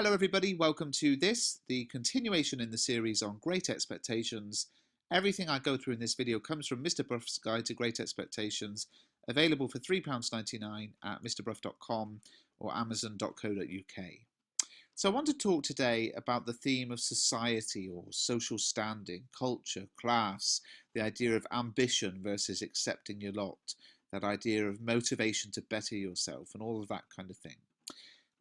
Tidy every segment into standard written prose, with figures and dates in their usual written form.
Hello everybody, welcome to the continuation in the series on Great Expectations. Everything I go through in this video comes from Mr. Bruff's Guide to Great Expectations, available for £3.99 at mrbruff.com or amazon.co.uk. So I want to talk today about the theme of society or social standing, culture, class, the idea of ambition versus accepting your lot, that idea of motivation to better yourself and all of that kind of thing.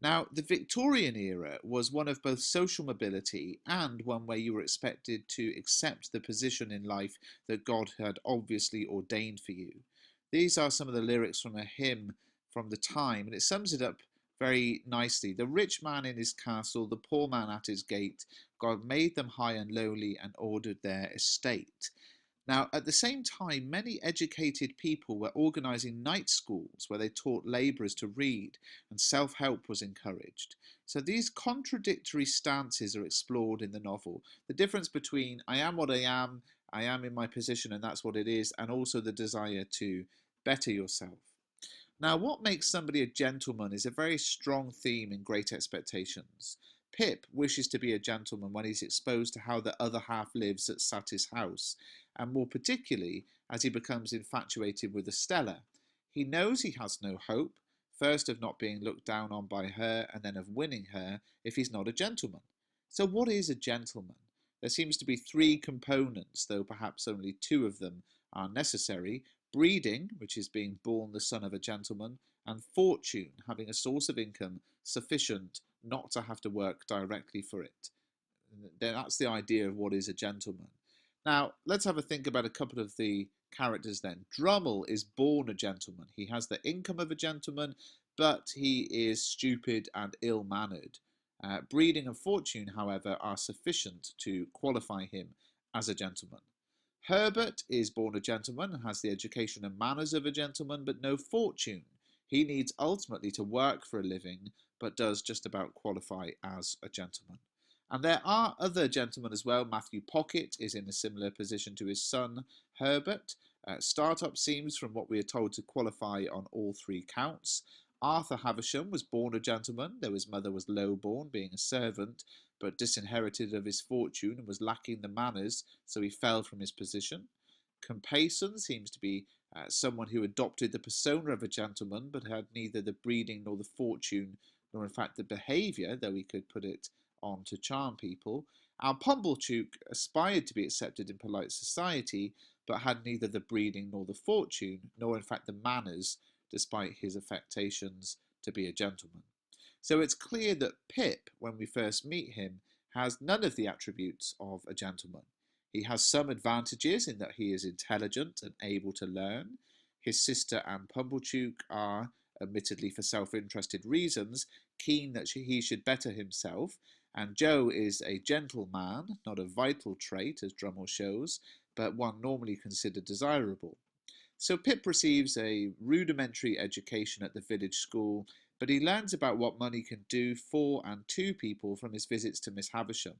Now, the Victorian era was one of both social mobility and one where you were expected to accept the position in life that God had obviously ordained for you. These are some of the lyrics from a hymn from the time, and it sums it up very nicely. The rich man in his castle, the poor man at his gate, God made them high and lowly and ordered their estate. Now, at the same time, many educated people were organising night schools where they taught labourers to read, and self-help was encouraged. So these contradictory stances are explored in the novel. The difference between I am what I am in my position and that's what it is, and also the desire to better yourself. Now, what makes somebody a gentleman is a very strong theme in Great Expectations. Pip wishes to be a gentleman when he's exposed to how the other half lives at Satis house, and more particularly as he becomes infatuated with Estella. He knows he has no hope, first of not being looked down on by her and then of winning her if he's not a gentleman. So what is a gentleman? There seems to be three components, though perhaps only two of them are necessary. Breeding, which is being born the son of a gentleman, and fortune, having a source of income sufficient not to have to work directly for it. That's the idea of what is a gentleman. Now, let's have a think about a couple of the characters then. Drummle is born a gentleman. He has the income of a gentleman, but he is stupid and ill-mannered. Breeding and fortune, however, are sufficient to qualify him as a gentleman. Herbert is born a gentleman and has the education and manners of a gentleman, but no fortune. He needs ultimately to work for a living, but does just about qualify as a gentleman. And there are other gentlemen as well. Matthew Pocket is in a similar position to his son, Herbert. Startup seems, from what we are told, to qualify on all three counts. Arthur Havisham was born a gentleman, though his mother was low-born, being a servant, but disinherited of his fortune and was lacking the manners, so he fell from his position. Compayson seems to be someone who adopted the persona of a gentleman, but had neither the breeding nor the fortune, nor in fact the behaviour, though he could put it on to charm people. Our Pumblechook aspired to be accepted in polite society, but had neither the breeding nor the fortune, nor in fact the manners, despite his affectations to be a gentleman. So it's clear that Pip, when we first meet him, has none of the attributes of a gentleman. He has some advantages in that he is intelligent and able to learn. His sister and Pumblechook are, admittedly for self-interested reasons, keen that he should better himself, and Joe is a gentleman, not a vital trait, as Drummle shows, but one normally considered desirable. So Pip receives a rudimentary education at the village school, but he learns about what money can do for and to people from his visits to Miss Havisham.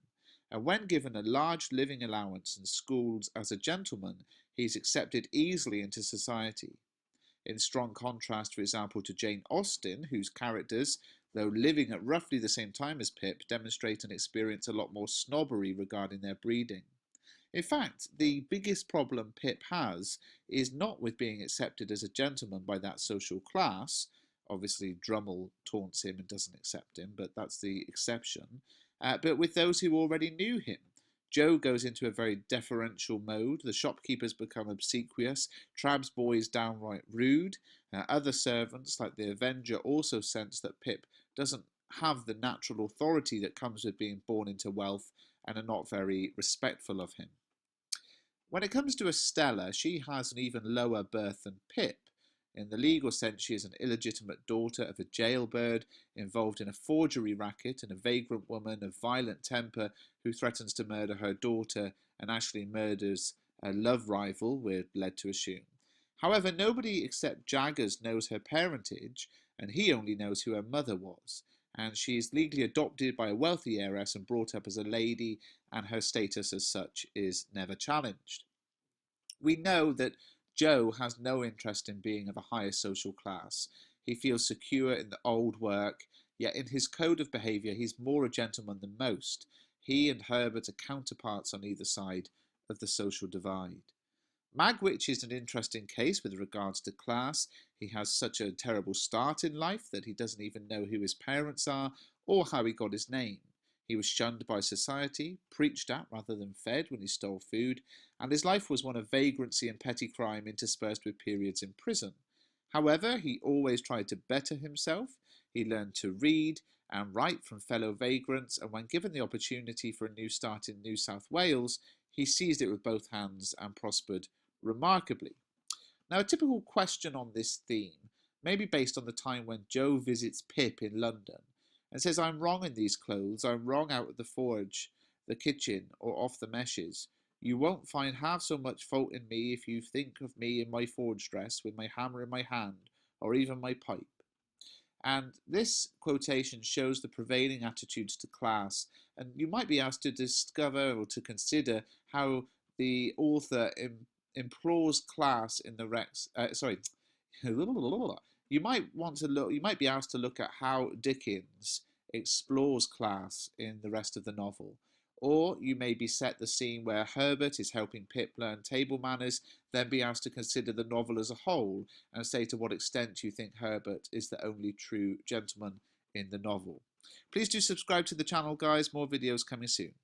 And when given a large living allowance and schools as a gentleman, he is accepted easily into society. In strong contrast, for example, to Jane Austen, whose characters, though living at roughly the same time as Pip, demonstrate and experience a lot more snobbery regarding their breeding. In fact, the biggest problem Pip has is not with being accepted as a gentleman by that social class. Obviously, Drummle taunts him and doesn't accept him, but that's the exception. But with those who already knew him. Joe goes into a very deferential mode. The shopkeepers become obsequious. Trabb's boy is downright rude. Other servants, like the Avenger, also sense that Pip doesn't have the natural authority that comes with being born into wealth and are not very respectful of him. When it comes to Estella, she has an even lower birth than Pip. In the legal sense, she is an illegitimate daughter of a jailbird involved in a forgery racket and a vagrant woman of violent temper who threatens to murder her daughter and actually murders a love rival, we're led to assume. However, nobody except Jaggers knows her parentage, and he only knows who her mother was. And she is legally adopted by a wealthy heiress and brought up as a lady, and her status as such is never challenged. We know that Joe has no interest in being of a higher social class. He feels secure in the old work. yet in his code of behaviour he's more a gentleman than most. He and Herbert are counterparts on either side of the social divide. Magwitch is an interesting case with regards to class. He has such a terrible start in life that he doesn't even know who his parents are or how he got his name. He was shunned by society, preached at rather than fed when he stole food, and his life was one of vagrancy and petty crime interspersed with periods in prison. However, he always tried to better himself. He learned to read and write from fellow vagrants, and when given the opportunity for a new start in New South Wales, he seized it with both hands and prospered remarkably. Now, a typical question on this theme may be based on the time when Joe visits Pip in London and says, "I'm wrong in these clothes, I'm wrong out of the forge, the kitchen, or off the meshes. You won't find half so much fault in me if you think of me in my forge dress with my hammer in my hand, or even my pipe." And this quotation shows the prevailing attitudes to class, and you might be asked to discover or to consider how the author implores class in the Rex. You might want to look. You might be asked to look at how Dickens explores class in the rest of the novel. Or you may be set the scene where Herbert is helping Pip learn table manners, then be asked to consider the novel as a whole and say to what extent you think Herbert is the only true gentleman in the novel. Please do subscribe to the channel, guys. More videos coming soon.